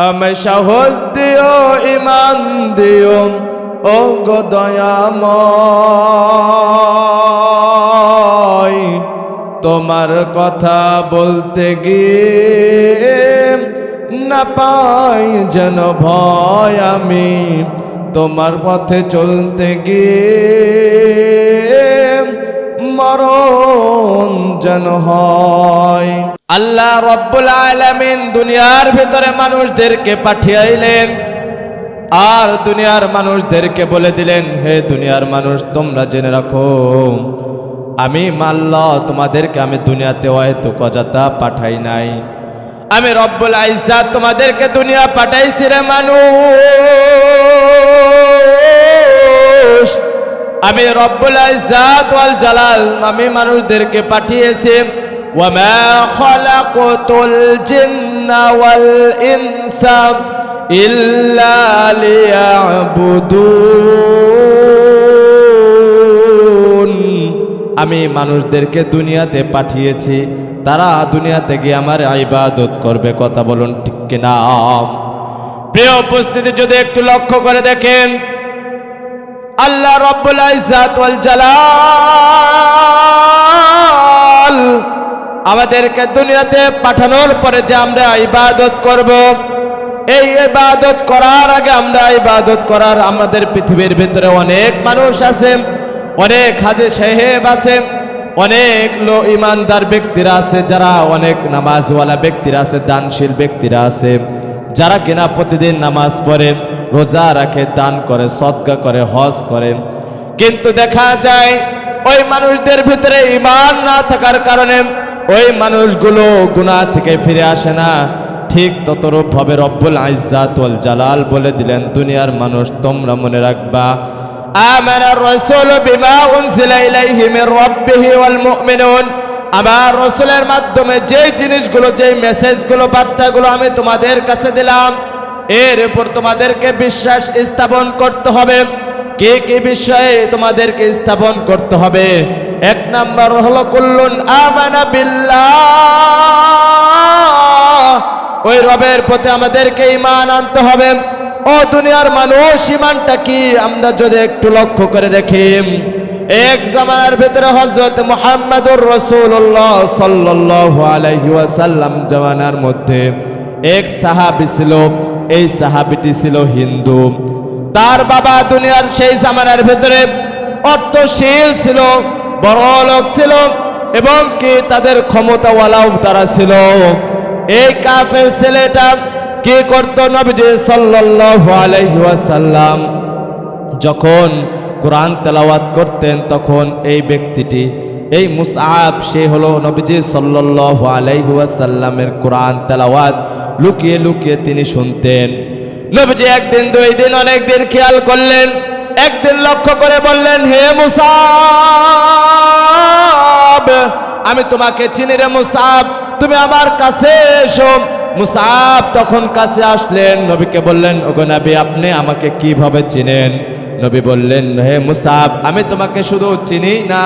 আমায় সাহস দিও, ঈমান দিও ও গো দয়াময়। তোমার কথা বলতে গিয়ে না পাই যেন ভয়, আমি তোমার পথে চলতে গিয়ে মরণ যেন হয়। আল্লাহ রব্বুল আলামিন দুনিয়ার ভিতরে মানুষদেরকে পাঠিয়েছিলেন, আর দুনিয়ার মানুষদেরকে বলে দিলেন, হে দুনিয়ার মানুষ, তোমরা জেনে রাখো আমি আল্লাহ তোমাদেরকে আমি দুনিয়াতে হয়তো অযথা পাঠাই নাই। আমি রব্বুল ইজ্জত তোমাদেরকে দুনিয়া পাঠাইছি রে মানুষ। আমি রব্বুল ইজ্জত ওয়াল জালাল আমি মানুষদেরকে পাঠিয়েছি। ওয়ামা খালাকতুল জিন্না ওয়াল ইনসা ইল্লা লিয়াবুদুন। আমি মানুষদেরকে দুনিয়াতে পাঠিয়েছি, তারা দুনিয়াতে গিয়ে আমার ইবাদত করবে। কথা বলুন ঠিক কিনা? প্রিয় উপস্থিতি, যদি একটু লক্ষ্য করে দেখেন, আল্লাহ রব্বুল ইজ্জত ওয়াল জালাল আমাদেরকে দুনিয়াতে পাঠানোর পরে যে আমরা ইবাদত করব, এই ইবাদত করার আগে আমরা ইবাদত করার আমাদের পৃথিবীর ভিতরে অনেক মানুষ আছে, অনেক হাজী সাহেব আছে, অনেক ইমানদার ব্যক্তিরা আছে, যারা অনেক নামাজওয়ালা ব্যক্তিরা আছে, দানশীল ব্যক্তিরা আছে, যারা কিনা প্রতিদিন নামাজ পড়ে, রোজা রাখে, দান করে, সদকা করে, হজ করে। কিন্তু দেখা যায় ওই মানুষদের ভিতরে ঈমান না থাকার কারণে ওই মানুষগুলো গুনাহ থেকে ফিরে আসে না। ঠিক ততরূপ ভাবে রব্বুল ইজ্জত ওয়াল জালাল বলে দিলেন, দুনিয়ার মানুষ তোমরা মনে রাখবা, আমানার রাসূল বিমা উনজিলা ইলাইহি মির রাব্বিহি ওয়াল মুমিনুন। আমার রাসূলের মাধ্যমে যে জিনিসগুলো, যে মেসেজগুলো, বার্তাগুলো আমি তোমাদের কাছে দিলাম, এর উপর তোমাদেরকে বিশ্বাস স্থাপন করতে হবে। কি কি বিষয়ে তোমাদেরকে স্থাপন করতে হবে? এক নাম্বার হলো কুল্লুন আমানা বিল্লাহ, ওই রবের প্রতি আমাদেরকে ঈমান আনতে হবে। ও দুনিয়ার মানুষ, ঈমানটা কি আমরা যদি একটু লক্ষ্য করে দেখি, এক জামানার ভিতরে হযরত মুহাম্মদুর রাসূলুল্লাহ সাল্লাল্লাহু আলাইহি ওয়াসাল্লাম জামানার মধ্যে এক সাহাবী ছিল। এই সাহাবীটি ছিল হিন্দু। তার বাবা দুনিয়ার সেই জামানার ভিতরে অর্থশীল ছিল, বড় লোক ছিল, এবং কি তাদের ক্ষমতাওয়ালাও তারা ছিল। এই কাফের ছেলেটা কি করত? নবীজি সাল্লাল্লাহু আলাইহি ওয়াসাল্লাম যখন কোরআন তেলাওয়াত করতেন, তখন এই ব্যক্তিটি, এই মুসআব, সে হলো নবীজি সাল্লাল্লাহু আলাইহি ওয়াসাল্লামের কোরআন তেলাওয়াত লুকিয়ে লুকিয়ে তিনি শুনতেন। নবীজি একদিন, দুই দিন, অনেক দিন খেয়াল করলেন। একদিন লক্ষ্য করে বললেন, হে মুসআব, আমি তোমাকে চিনি রে মুসআব, তুমি আমার কাছে এসো। মুসআব তখন কাছে আসলেন, নবীকে বললেন, ওগো নবী, আপনি আমাকে কিভাবে চিনেন? নবী বললেন, হে মুসআব, আমি তোমাকে শুধু চিনি না,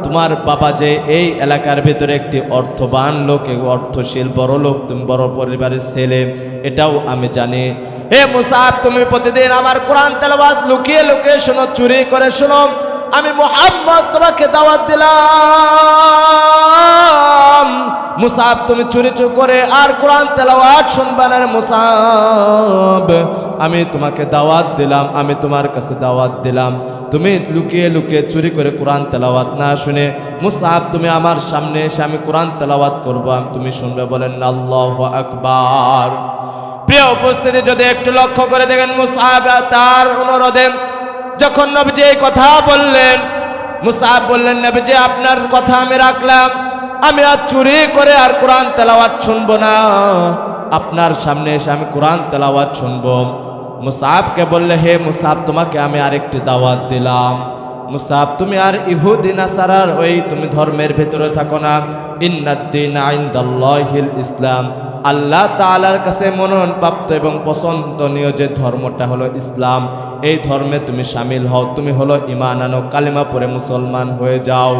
তোমার বাবা যে এই এলাকার ভিতরে একটি অর্থবান লোক, অর্থশীল বড় লোক, তুমি বড় পরিবারের ছেলে, এটাও আমি জানি। হে মুসআব, তুমি প্রতিদিন আমার কোরআন তেলাওয়াত লুকিয়ে লুকিয়ে শোনো, চুরি করে শোনো। আমি মুহাম্মদ তোমাকে দাওয়াত দিলাম, মুসআব তুমি চুরি করে আর কোরআন তেলাওয়াত শুনবা না রে মুসআব। আমি তোমাকে দাওয়াত দিলাম, আমি তোমার কাছে দাওয়াত দিলাম, তুমি লুকিয়ে লুকিয়ে চুরি করে কোরআন তেলাওয়াত না শুনে, মুসআব তুমি আমার সামনে এসে আমি কোরআন তেলাওয়াত করবো, তুমি শুনবে। বলেন আল্লাহু আকবার। প্রিয় উপস্থিতি, যদি একটু লক্ষ্য করে দেখেন, মুসআব তার অনুরোধে যখন নবীজি এই কথা বললেন, মুসআব বললেন, নবীজি আপনার কথা আমি রাখলাম, আমি আর চুরি করে আর কোরআন তেলাওয়াত শুনবো না, আপনার সামনে এসে আমি কোরআন তেলাওয়াত শুনবো। মুসআবকে বললে, হে মুসআব, তোমাকে আমি আরেকটি দাওয়াত দিলাম। মুসআব, তুমি আর ইহুদি নাসারার ওই তুমি ধর্মের ভিতরে থাকো না। ইন্নাদ-দীনা ইনদাল্লাহিল ইসলাম, আল্লাহ তাআলার কাছে মনোনয়নপ্রাপ্ত এবং পছন্দনীয় যে ধর্মটা হলো ইসলাম, এই ধর্মে তুমি শামিল হও, তুমি হলো ঈমান আনো, কালিমা পড়ে মুসলমান হয়ে যাও।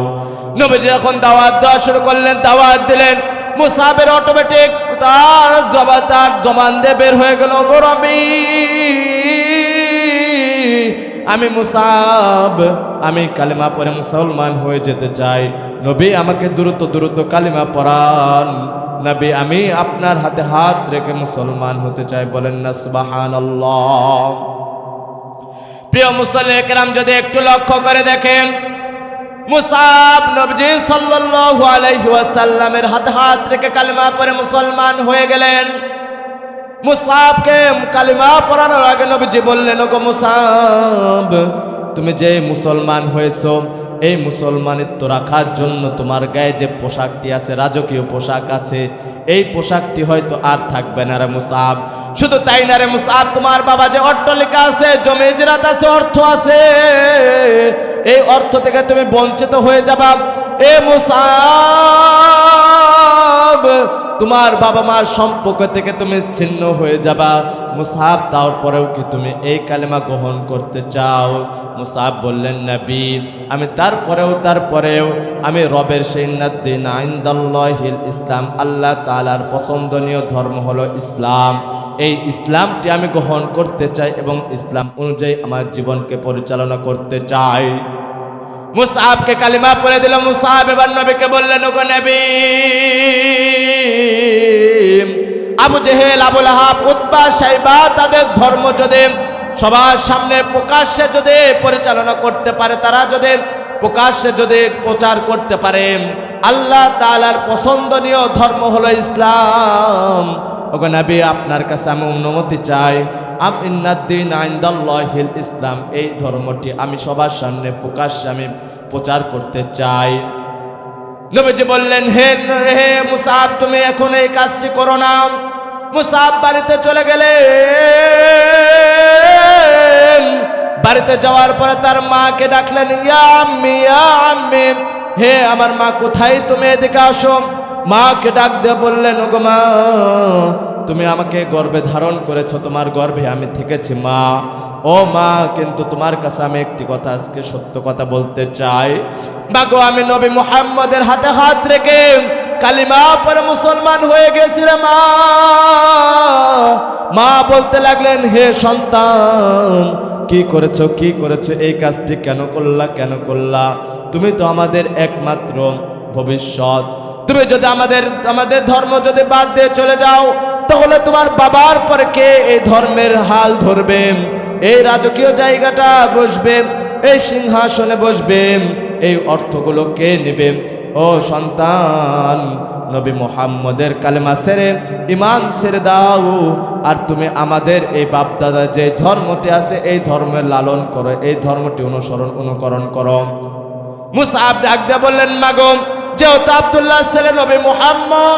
নবীজি যখন দাওয়াত দেওয়া শুরু করলেন, দাওয়াত দিলেন, মুসাবের অটোমেটিক তার জবান দিয়ে বের হয়ে গেল, গো রবি আমি মুসাব, আমি কালিমা পড়ে মুসলমান হয়ে যেতে চাই। নবী আমাকে দ্রুত দ্রুত কালিমা পড়ান, নবী আমি আপনার হাতে হাত রেখে মুসলমান হতে চাই। বলেন না সুবহানাল্লাহ। প্রিয় মুসল্লি কেরাম, যদি একটু লক্ষ্য করে দেখেন, মুসাব নবী সাল্লাল্লাহু আলাইহি ওয়াসাল্লামের হাতে হাত রেখে কালিমা পড়ে মুসলমান হয়ে গেলেন। মুসাবকে কালিমা পড়ানোর আগে নবীজি বললেন, ওগো মুসাব, তুমি যে মুসলমান হয়েছো, এই মুসলমানিত্ব রাখার জন্য তোমার গায়ে যে পোশাকটি আছে, রাজকীয় পোশাক আছে, এই পোশাকটি হয়তো আর থাকবে না রে মুসাব। শুধু তাই না রে মুসাব, তোমার বাবা যে অট্টালিকা আছে, জমি জিরাত আছে, অর্থ আছে, এই অর্থ থেকে তুমি বঞ্চিত হয়ে যাবা। এ মুসাব, তোমার বাবা মার সম্পর্ক থেকে তুমি ছিন্ন হয়ে যাবা। মুসাব, তারপরেও কি তুমি এই কালেমা গ্রহণ করতে চাও? মুসাব বললেন, নবী আমি তারপরেও আমি রবের দিন ইনদাল্লাহিল ইসলাম, আল্লাহ তাআলার পছন্দনীয় ধর্ম হলো ইসলাম, এই ইসলামটি আমি গ্রহণ করতে চাই এবং ইসলাম অনুযায়ী আমার জীবনকে পরিচালনা করতে চাই। মুসাবকে কালিমা পড়ে দিল। মুসাব এবার নবীকে বললেন, ওগো নবী, আবু জেহেল, আবু লাহাব, উতবা, শাইবা তাদের ধর্ম যদি সবার সামনে প্রকাশ্যে যদি পরিচালনা করতে পারে, তারা যদি প্রকাশ্যে যদি প্রচার করতে পারে আল্লাহ তাআলার পছন্দনীয় ধর্ম হলো ইসলাম, ওগো নবী আপনার কাছে আমি অনুমতি চাই, ইন্নাদ্দিন ইনদাল্লাহিল ইসলাম, এই ধর্মটি আমি সবার সামনে প্রকাশ্যে আমি প্রচার করতে চাই। নবীজি বললেন, হে মুসাব, তুমি এখন এই কাজটি করো না। মুসাব বাড়িতে চলে গেলেন। বাড়িতে যাওয়ার পরে তার মাকে ডাকলেন, ইয়া আম্মি, ইয়া আম্মি, হে আমার মা, কোথায় তুমি, এদিকে আসো। মাকে ডাক দিয়ে বললেন, ওগো মা, তুমি আমাকে গর্ভে ধারণ করেছো, তোমার গর্ভে আমি থেকেছি মা। ও মা, কিন্তু তোমার কাছে আমি একটি কথা আজকে সত্য কথা বলতে চাই। মাগো, আমি নবী মুহাম্মদের হাতে হাত রেখে কালিমা পড়ে মুসলমান হয়ে গেছি রে মা। মা বলতে লাগলেন, হে সন্তান, কি করেছো, কি করেছো, এই কাজটি কেন করলা? তুমি তো আমাদের একমাত্র ভবিষ্যৎ। তুমি যদি আমাদের ধর্ম যদি বাদ দিয়ে চলে যাও, তাহলে তোমার বাবার পরে কে এই ধর্মের হাল ধরবে? এই রাজকীয় জায়গাটা বসবে, এই সিংহাসনে বসবে, এই অর্থগুলো কে নেবে? ও সন্তান, নবী মুহাম্মদের কালেমা ছেড়ে ঈমান ছেড়ে দাও, আর তুমি আমাদের এই বাপদাদা যে ধর্মটি আছে এই ধর্মের লালন করো, এই ধর্মটি অনুকরণ করো। মুসাব ডাক দিয়ে বললেন, মাগো, যেহেতু আব্দুল্লাহ ছেলে নবী মুহাম্মদ,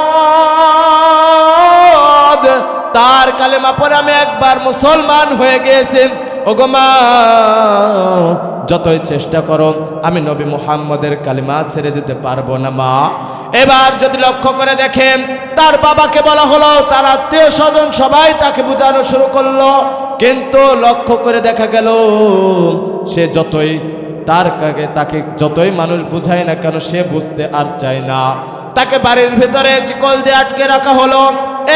তার কালেমা পরে আমি একবার মুসলমান হয়ে গিয়েছি, ওগো মা, যতই চেষ্টা করো আমি নবী মুহাম্মদের কালিমা ছেড়ে দিতে পারবো না মা। এবার যদি লক্ষ্য করে দেখেন, তার বাবাকে বলা হলো, তার আত্মীয় স্বজন সবাই তাকে বোঝানো শুরু করলো, কিন্তু লক্ষ্য করে দেখা গেল সে তাকে যতই মানুষ বুঝায় না কেন, সে বুঝতে আর চায় না। তাকে বাড়ির ভিতরে চিকল দিয়ে আটকে রাখা হলো।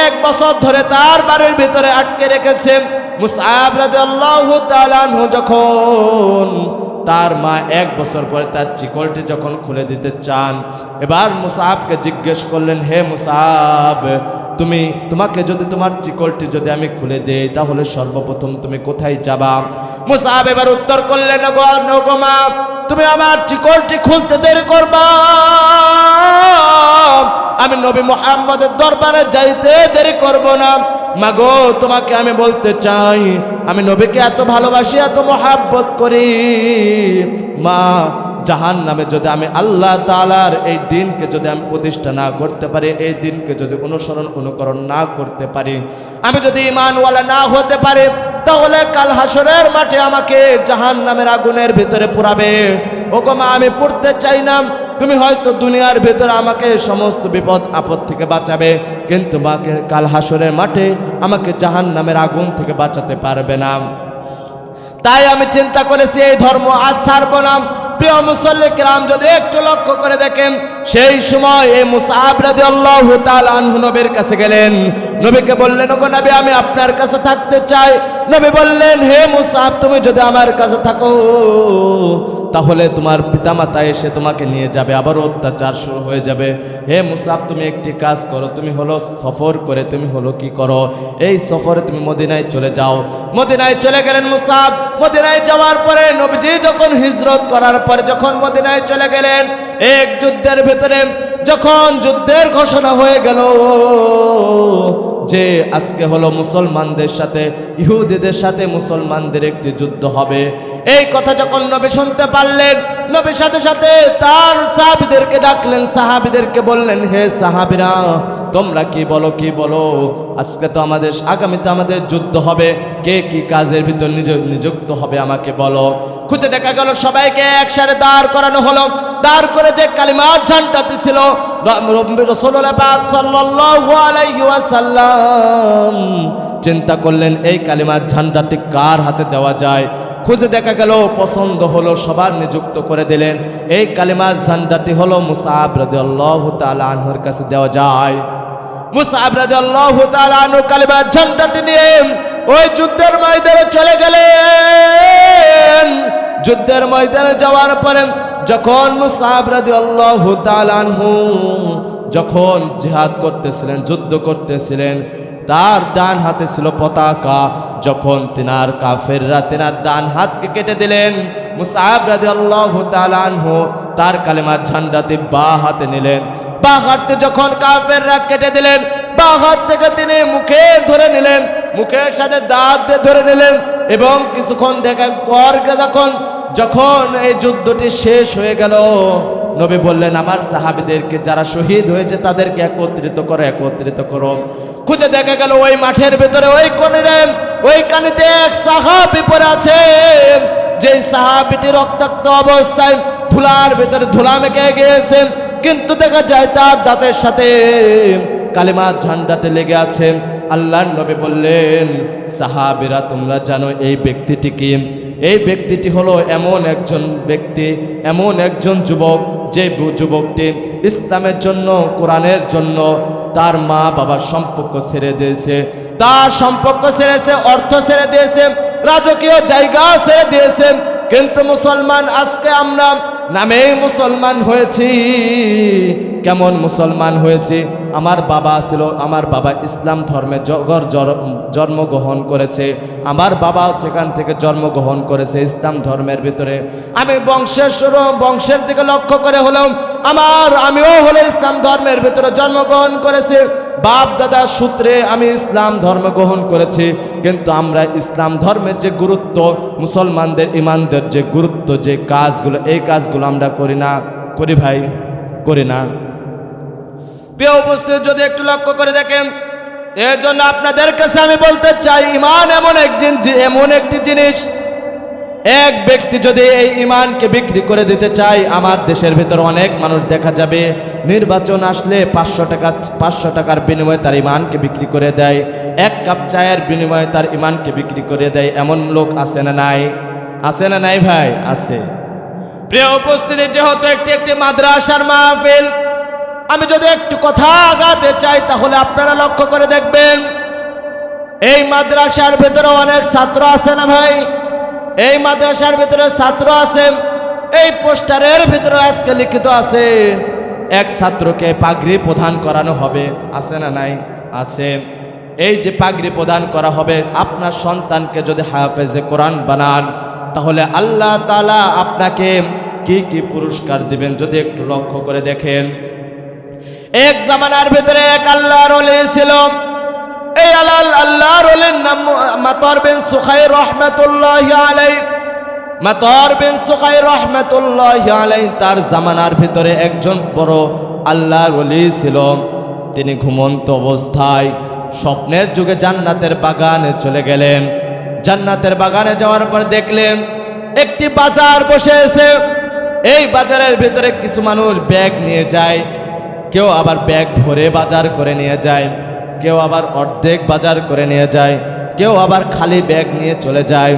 1 বছর ধরে তার বাড়ির ভিতরে আটকে রেখেছে। মুসআব রাদিয়াল্লাহু তাআলা আনহু যখন তার মা 1 বছর পরে তার চিকলটি যখন খুলে দিতে চান, এবার মুসআবকে জিজ্ঞেস করলেন, হে মুসআব, তোমাকে যদি তোমার চিকলটি যদি আমি খুলে দেই, তাহলে সর্বপ্রথম তুমি কোথায় যাবা? মুসআব এবার উত্তর করলেন, ওগো মা, তুমি আমার চিকলটি খুলতে দেরি করবা, আমি নবী মুহাম্মদের দরবারে যাইতে দেরি করব না। মাগো, তোমাকে আমি বলতে চাই, আমি নবীকে এত ভালোবাসি, এত মহাব্বত করি মা, জাহান্নামে যদি আমি আল্লাহ তাআলার এই দিনকে যদি আমি প্রতিষ্ঠা না করতে পারি, এই দিনকে যদি অনুকরণ না করতে পারি, আমি যদি ঈমানওয়ালা না হতে পারি, তাহলে কাল হাসরের মাঠে আমাকে জাহান্নামের আগুনের ভিতরে পুরাবে। ওগো মা, আমি পড়তে চাই না। তুমি হয়তো দুনিয়ার ভিতরে আমাকে সমস্ত বিপদ আপদ থেকে বাঁচাবে, কিন্তু মাকে কাল হাসরের মাঠে আমাকে জাহান্নামের আগুন থেকে বাঁচাতে পারবে না। তাই আমি চিন্তা করেছি এই ধর্ম আজ ছাড়বো না। প্রিয় মুসল্লি কিরাম, যদি একটু লক্ষ্য করে দেখেন, সেই সময় এই মুসআব রাদিয়াল্লাহু তাআলা আনহু নবীর কাছে গেলেন, নবীকে বললেন, ওগো নবী আমি আপনার কাছে থাকতে চাই। নবী বললেন, হে মুসআব তুমি যদি আমার কাছে থাকো তাহলে তোমার পিতামাতা এসে তোমাকে নিয়ে যাবে, আবার অত্যাচার শুরু হয়ে যাবে। হে মুসআব তুমি একটি কাজ করো, তুমি হলো সফর করে তুমি হলো কি করো, এই সফরে তুমি মদিনায় চলে যাও। মদিনায় চলে গেলেন মুসআব। মদিনায় যাওয়ার পরে নবীজি যখন হিজরত করার পরে যখন মদিনায় চলে গেলেন, এক যুদ্ধের ভেতরে যখন যুদ্ধের ঘোষণা হয়ে গেল যে আজকে হলো মুসলমানদের সাথে ইহুদিদের সাথে মুসলমানদের একটি যুদ্ধ হবে, এই কথা যখন নবী শুনতে পারলেন, নবীর সাথে সাথে তার সাহাবীদেরকে ডাকলেন, সাহাবীদেরকে বললেন, হে সাহাবীরা তোমরা কি বলো, কি বলো, আজকে তো আমাদের আগামীতে আমাদের যুদ্ধ হবে, কে কি কাজের ভিতর নিযুক্ত হবে আমাকে বলো। খুঁজে দেখা গেল সবাইকে একসাথে দাঁড় করানো হলো। দাঁড় করে যে কালিমার ঝান্ডাটি ছিল, রাসূলুল্লাহ পাক সাল্লাল্লাহু আলাইহি ওয়াসাল্লাম চিন্তা করলেন এই কালিমার ঝান্ডাটি কার হাতে দেওয়া যায়। খুঁজে দেখা গেল পছন্দ হলো, সবার নিযুক্ত করে দিলেন। এই কালিমার ঝান্ডাটি হলো মুসআব রাদিয়াল্লাহু তাআলা আনহুর কাছে দেওয়া যায়। মুসআব রাদিয়াল্লাহু তাআলা আনহু কালিমার ঝান্ডাটি নিয়ে ওই যুদ্ধের ময়দানে চলে গেলেন। যুদ্ধের ময়দানে যাওয়ার পরে যখন মুসআব রাদিয়াল্লাহু তাআলা আনহু যখন জিহাদ করতেছিলেন, যুদ্ধ করতেছিলেন, তার ডান হাতে ছিল পতাকা। যখন তিনার কাফেররা তিনার ডান হাতকে কেটে দিলেন, মুসআব রাদিয়াল্লাহু তাআলা আনহু তার কালেমার ঝান্ডাটি বাঁ হাতে নিলেন। বাঁ হাতে যখন কাফেররা কেটে দিলেন, বাঁ হাত থেকে তিনি মুখে ধরে নিলেন, মুখের সাথে দাঁত দিয়ে ধরে নিলেন। এবং কিছুক্ষণ দেখার পর যখন এই যুদ্ধটি শেষ হয়ে গেল, নবী বললেন, আমার সাহাবীদেরকে যারা শহীদ হয়েছে তাদেরকে একত্রিত করো, একত্রিত করো। খুঁজে দেখা গেল ওই মাঠের ভেতরে ওই কানিতে এক সাহাবী পড়ে আছে, যে সাহাবীটি রক্তাক্ত অবস্থায় ধুলার ভেতরে ধুলা মেখে গিয়েছে, কিন্তু দেখা যায় তার দাঁতের সাথে কালিমার ঝান্ডাতে লেগে আছে। আল্লাহর নবী বললেন, সাহাবীরা তোমরা জানো এই ব্যক্তিটি কি? এই ব্যক্তিটি হলো এমন একজন ব্যক্তি, এমন একজন যুবক, যে যুবকটি ইসলামের জন্য, কোরআনের জন্য তার মা বাবার সম্পর্ক ছেড়ে দিয়েছে, তার সম্পর্ক ছেড়েছে, অর্থ ছেড়ে দিয়েছে, রাজকীয় জায়গা ছেড়ে দিয়েছে। কিন্তু মুসলমান, আজকে আমরা নামেই মুসলমান হয়েছি। কেমন মুসলমান হয়েছি? আমার বাবা ছিল, আমার বাবা ইসলাম ধর্মে জন্মগ্রহণ করেছে, আমার বাবা সেখান থেকে জন্মগ্রহণ করেছে ইসলাম ধর্মের ভিতরে। আমি বংশের দিকে লক্ষ্য করে হলাম আমিও হলো ইসলাম ধর্মের ভিতরে জন্মগ্রহণ করেছি, বাপ দাদার সূত্রে আমি ইসলাম ধর্ম গ্রহণ করেছি। কিন্তু আমরা ইসলাম ধর্মের যে গুরুত্ব, মুসলমানদের ইমানদের যে গুরুত্ব, যে কাজগুলো, এই কাজগুলো আমরা করি না, করি ভাই, করি না। প্রিয় উপস্থিত, যদি একটু লক্ষ্য করে দেখেন, এর জন্য আপনাদের কাছে আমি বলতে চাই, ইমান এমন একটি জিনিস, এক ব্যক্তি যদি এই ইমানকে বিক্রি করে দিতে চায়, আমার দেশের ভিতর অনেক মানুষ দেখা যাবে নির্বাচন আসলে 500 টাকার বিনিময়ে তার ইমানকে বিক্রি করে দেয়, 1 কাপ চায়ের বিনিময়ে তার ইমানকে বিক্রি করে দেয়। এমন লোক আছে না নাই? আছে না নাই ভাই? আছে। প্রিয় উপস্থিতি, যেহেতু একটি মাদ্রাসার মাহফিল, আমি যদি একটু কথা আগাতে চাই তাহলে আপনারা লক্ষ্য করে দেখবেন, এই মাদ্রাসার ভেতরে অনেক ছাত্র আছে না ভাই? এই মাদ্রাসার ভিতরে ছাত্র আছে। এই পোস্টারের ভিতরে আজকে লিখিত আছে, এক ছাত্রকে পাগড়ি প্রদান করানো হবে, আছে না নাই? আছে। এই যে পাগড়ি প্রদান করা হবে, আপনার সন্তানকে যদি হাফেজে কোরআন বানান তাহলে আল্লাহ তাআলা আপনাকে কি কি পুরস্কার দিবেন যদি একটু লক্ষ্য করে দেখেন। এক জামানার ভিতরে এক আল্লাহর ওলি ছিল। এই আল্লাহর ওলির নাম মাতার বিন সুখাইর রাহমাতুল্লাহি আলাইহি। মাতার বিন সুখাইর রাহমাতুল্লাহি আলাইহি তার জামানার ভিতরে একজন বড় আল্লাহর ওলি ছিল। তিনি ঘুমন্ত অবস্থায় স্বপ্নের যুগে জান্নাতের বাগানে চলে গেলেন। জান্নাতের বাগানে যাওয়ার পর দেখলেন একটি বাজার বসেছে। এই বাজারের ভিতরে কিছু মানুষ ব্যাগ নিয়ে যায়, কেউ আবার ব্যাগ ভরে বাজার করে নিয়ে যায়, কেউ আবার অর্ধেক বাজার করে নিয়ে যায়, কেউ আবার খালি ব্যাগ নিয়ে চলে যায়।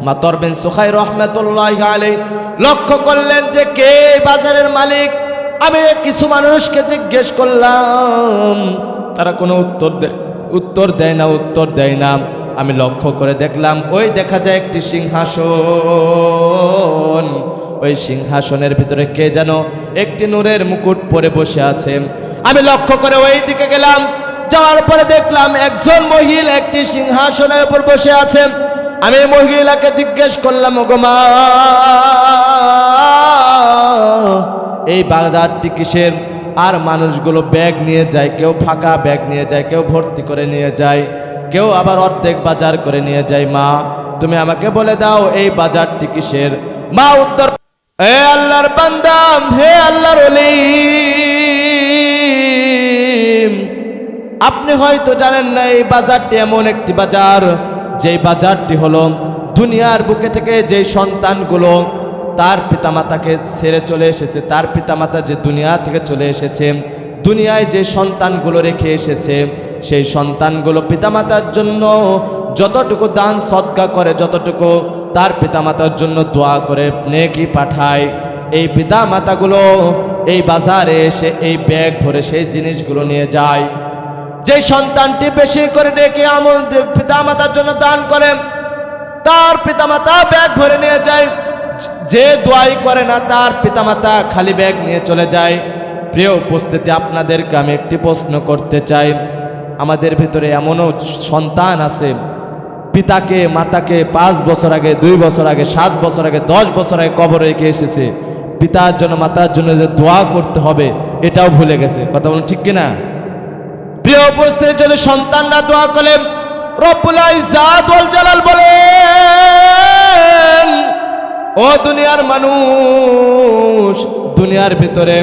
মাতার বিন সুখাইর রাহমাতুল্লাহি আলাইহি লক্ষ্য করলেন যে কে বাজারের মালিক, আমি কিছু মানুষকে জিজ্ঞেস করলাম, তারা কোনো উত্তর দেয় না। আমি লক্ষ্য করে দেখলাম, ওই দেখা যায় একটি সিংহাসন, ওই সিংহাসনের ভিতরে কে যেন একটি নূরের মুকুট পরে বসে আছে। আমি লক্ষ্য করে ওই দিকে গেলাম, যাওয়ার পরে দেখলাম একজন মহিলা একটি সিংহাসনের উপর বসে আছে। আমি মহিলাকে জিজ্ঞেস করলাম, ওগো মা, এই বাজারটি কিসের? আর মানুষগুলো ব্যাগ নিয়ে যায়, কেউ ফাঁকা ব্যাগ নিয়ে যায়, কেউ ভর্তি করে নিয়ে যায়, কেউ আবার অর্ধেক বাজার করে নিয়ে যায়। মা, তুমি আমাকে বলে দাও এই বাজারটি কিসের? মা উত্তর, হে আল্লাহর বান্দা, হে আল্লাহর ওলি, আপনি হয়তো জানেন না এই বাজারটি এমন একটি বাজার, যেই বাজারটি হলো দুনিয়ার বুকে থেকে যে সন্তানগুলো তার পিতামাতাকে ছেড়ে চলে এসেছে, তার পিতামাতা যে দুনিয়া থেকে চলে এসেছে, দুনিয়ায় যে সন্তানগুলো রেখে এসেছে, সেই সন্তানগুলো পিতামাতার জন্য যতটুকু দান সদকা করে, যতটুকু তার পিতামাতার জন্য দোয়া করে নেকি পাঠায়, এই পিতামাতাগুলো এই বাজারে এসে এই ব্যাগ ভরে সেই জিনিসগুলো নিয়ে যায়। যে সন্তানটি বেশি করে নেকি আমল পিতামাতার জন্য দান করে, তার পিতামাতা ব্যাগ ভরে নিয়ে যায়। যে দোয়াই করে না, তার পিতামাতা খালি ব্যাগ নিয়ে চলে যায়। প্রিয় উপস্থিতি, আপনাদেরকে আমি একটি প্রশ্ন করতে চাই। আমাদের ভিতরে এমনও সন্তান আছে, পিতাকে মাতাকে 5 বছর আগে, 2 বছর আগে, 7 বছর আগে, 10 বছর আগে কবরে রেখে এসেছে। পিতার জন্য মাতার জন্য যে দোয়া করতে হবে এটাও ভুলে গেছে। কথা বলুন, ঠিক কিনা? প্রিয় উপস্থিতি, যদি সন্তানরা দোয়া করে, রব্বুল ইজ্জাত ওয়াল জালাল বলেন, ও দুনিয়ার মানুষ, দুনিয়ার ভিতরে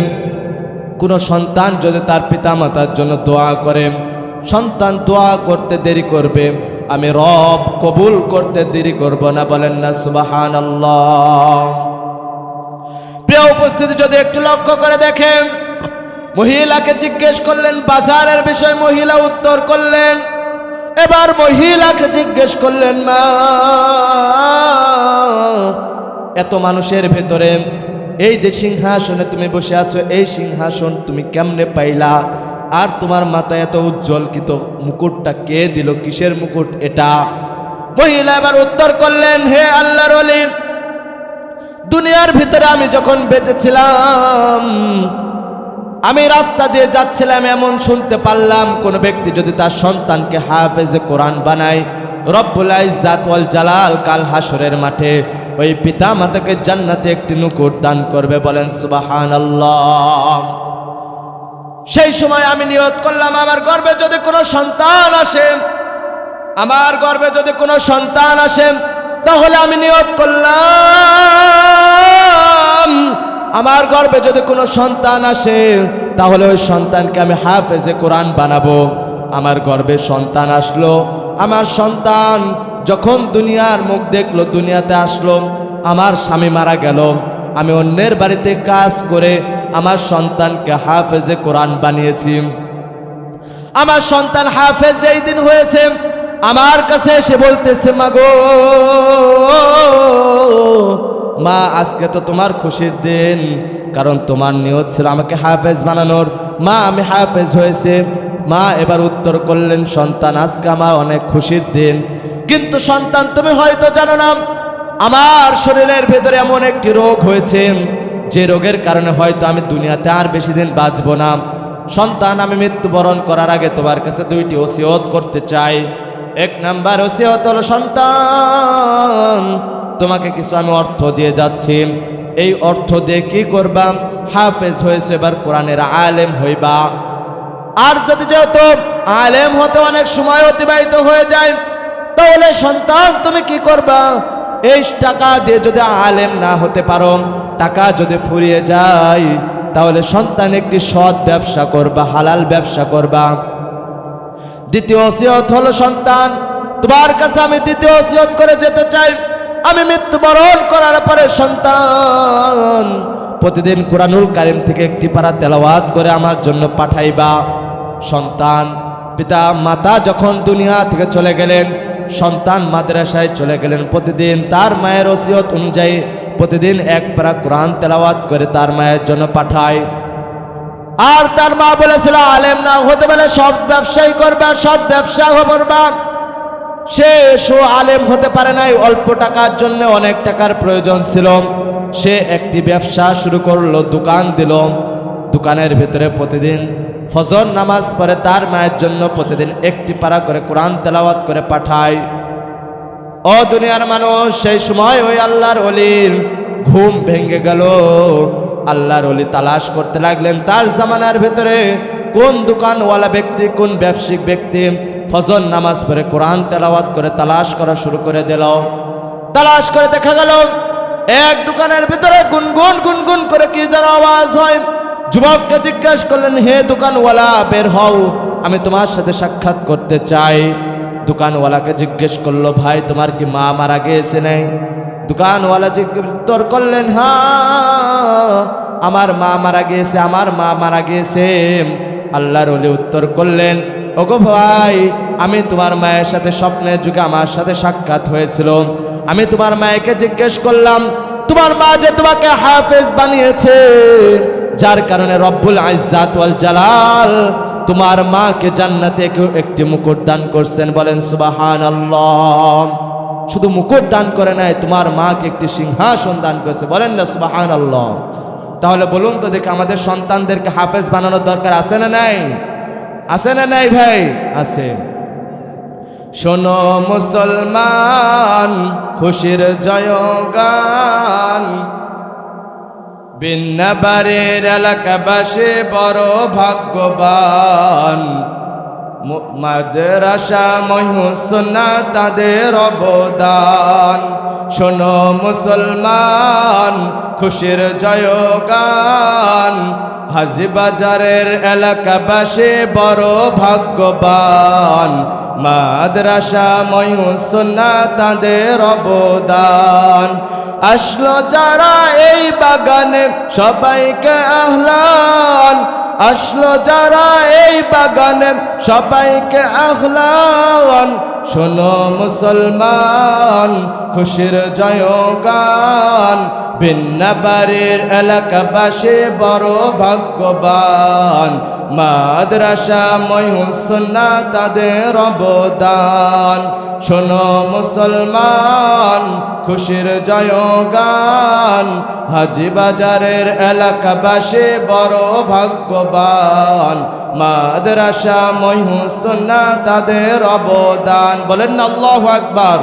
কোনো সন্তান যদি তার পিতামাতার জন্য দোয়া করে, সন্তান দোয়া করতে দেরি করবে, আমি রব কবুল করতে দেরি করব না। বলেন না সুবহানাল্লাহ। প্রিয় উপস্থিতি, যদি একটু লক্ষ্য করে দেখেন, মহিলাকে জিজ্ঞেস করলেন বাজারের বিষয়, মহিলা উত্তর করলেন। এবার মহিলাকে জিজ্ঞেস করলেন, মা, এত মানুষের ভেতরে এই যে সিংহাসনে তুমি বসে আছো, এই সিংহাসন তুমি কেমনে পাইলা? আর তোমার মাথায় এত উজ্জ্বলকিত মুকুটটা কে দিল? কিসের মুকুট এটা? মহিলা এবার উত্তর করলেন, হে আল্লাহর ওলি, দুনিয়ার ভিতরে আমি যখন বেঁচে ছিলাম, আমি রাস্তা দিয়ে যাচ্ছিলাম, এমন শুনতে পারলাম কোন ব্যক্তি যদি তার সন্তানকে হাফেজে কোরআন বানায়, রব্বুল ইজ্জাত ওয়াল জালাল কাল হাসরের মাঠে ওই পিতা মাতাকে জান্নাতে একটি মুকুট দান করবে। বলেন সুবহানাল্লাহ। সেই সময় আমি নিয়ত করলাম, আমার গর্ভে যদি কোনো সন্তান আসে, আমার গর্ভে যদি কোনো সন্তান আসে, তাহলে আমি নিয়ত করলাম, আমার গর্ভে যদি কোনো সন্তান আসে, তাহলে ওই সন্তানকে আমি হাফেজে কোরআন বানাবো। আমার গর্ভে সন্তান আসলো, আমার সন্তান যখন দুনিয়ার মুখ দেখলো, দুনিয়াতে আসলো, আমার স্বামী মারা গেল, আমি অন্যের বাড়িতে কাজ করে আমার সন্তানকে হাফেজে কোরআন বানিয়েছি। আমার সন্তান হাফেজ যেই দিন হয়েছে, আমার কাছে এসে বলতেছে, মা গো, মা, আজকে তো তোমার খুশির দিন, কারণ তোমার নিয়ত ছিল আমাকে হাফেজ বানানোর। মা, আমি হাফেজ হয়েছে। মা এবার উত্তর করলেন, সন্তান, আজকে আমার অনেক খুশির দিন, কিন্তু সন্তান তুমি হয়তো জানো না, আমার শরীরের ভেতরে এমন একটি রোগ হয়েছে, যে রোগের কারণে হয়তো আমি দুনিয়াতে আর বেশি দিন বাঁচব না। সন্তান, আমি মৃত্যুবরণ করার আগে তোমার কাছে 2টি ওসিয়ত করতে চাই। 1 নাম্বার ওসিয়ত হলো, সন্তান, তোমাকে কিছু আমি অর্থ দিয়ে যাচ্ছি, এই অর্থ দিয়ে কি করবা? হাফেজ হয়েছে, এবার কোরআনের আলেম হইবা। আর যদি যেহেতু আলেম হতে অনেক সময় অতিবাহিত হয়ে যায়, তাহলে সন্তান তুমি কি করবা? এই টাকা দিয়ে যদি আলেম না হতে পারো, টাকা যদি ফুরিয়ে যায়, তাহলে সন্তান একটি সৎ ব্যবসা করবা, হালাল ব্যবসা করবা। দ্বিতীয় ওসিয়ত হলো, সন্তান, তোমার কাছে আমি দ্বিতীয় ওসিয়ত করে যেতে চাই, আমি মৃত্যুবরণ করার পরে সন্তান প্রতিদিন কুরআনুল কারীম থেকে একটি পারা তেলাওয়াত করে আমার জন্য পাঠাইবা। সন্তান, পিতা মাতা যখন দুনিয়া থেকে চলে গেলেন, সন্তান মাদ্রাসায় চলে গেলেন, প্রতিদিন তার মায়ের ওসিয়ত অনুযায়ী প্রতিদিন 1 পারা কোরআন তেলাওয়াত করে তার মায়ের জন্য পাঠায়। আর তার মা বলেছিল আলেম না হতে পারে সৎ ব্যবসায়ী করবা, সৎ ব্যবসা করবা। সে আলেম হতে পারে নাই, অল্প টাকার জন্য অনেক টাকার প্রয়োজন ছিল। সে একটি ব্যবসা শুরু করলো, দোকান দিল। দোকানের ভিতরে প্রতিদিন ফজর নামাজ পড়ে তার মায়ের জন্য প্রতিদিন একটি পারা করে কোরআন তেলাওয়াত করে পাঠায়। ও দুনিয়ার মানুষ, সেই সময় ওই আল্লাহর ওলির ঘুম ভেঙে গেল। আল্লাহর ওলি তালাশ করতে লাগলেন তার জামানার ভিতরে কোন দোকানওয়ালা ব্যক্তি, কোন ব্যবসায়িক ব্যক্তি ফজর নামাজ পড়ে কোরআন তেলাওয়াত করে তালাশ করা শুরু করে দিল। তালাশ করে দেখা গেল এক দোকানের ভিতরে গুনগুন গুনগুন করে কি যেন আওয়াজ হয়। যুবককে জিজ্ঞেস করলেন, হে দোকানওয়ালা, বের হও, আমি তোমার সাথে সাক্ষাৎ করতে চাই। দোকানওয়ালাকে জিজ্ঞেস করলো, ভাই তোমার কি মা মারা গিয়েছে নাই? দোকানওয়ালা উত্তর করলেন, হ্যাঁ আমার মা মারা গিয়েছে, আমার মা মারা গিয়েছে। আল্লাহর ওলি উত্তর করলেন, ওগো ভাই, আমি তোমার মায়ের সাথে স্বপ্নের যুগে আমার সাথে সাক্ষাৎ হয়েছিল। আমি তোমার মায়েকে জিজ্ঞেস করলাম, তোমার মা যে তোমাকে হাফেজ বানিয়েছে, যার কারণে রব্বুল ইজ্জাত ওয়াল জালাল তোমার মাকে জান্নাতে একটি মুকুট দান করছেন। বলেন সুবহানাল্লাহ। শুধু মুকুট দান করে নাই, তোমার মাকে একটি সিংহাসন দান করেছে। বলেন না সুবহানাল্লাহ। তাহলে বলুন তো দেখি, আমাদের সন্তানদেরকে হাফেজ বানানোর দরকার আছে না নাই? আছে না নাই ভাই? আছে। শোনো মুসলমান, খুশির জয়গান, বিন্নাবাড়ির এলাকাবাসী বড় ভাগ্যবান। মাদ্রাসা মহিউসুন্নাহ তাদের অবদান। শোনো মুসলমান, খুশির জয়গান, হাজীবাজারের এলাকাবাসী বড় ভাগ্যবান। মাদ্রাসা মহিউসুন্নাহ তাদের অবদান। আসলো যারা এই বাগানে সবাইকে আহলান, আসলো যারা এই বাগানে সবাইকে আহলান। শোনো মুসলমান, খুশির জয়গান, বিন্নাবাড়ির এলাকাবাসী বড় ভাগ্যবান। মাদ্রাসা মহিউসুন্নাহ তাদের অবদান। শোনো মুসলমান, খুশির জয়গান, হাজীবাজারের এলাকাবাসী বড় ভাগ্যবান। মাদ্রাসা মহিউসুন্নাহ তাদের অবদান। বলেন না আল্লাহু আকবার।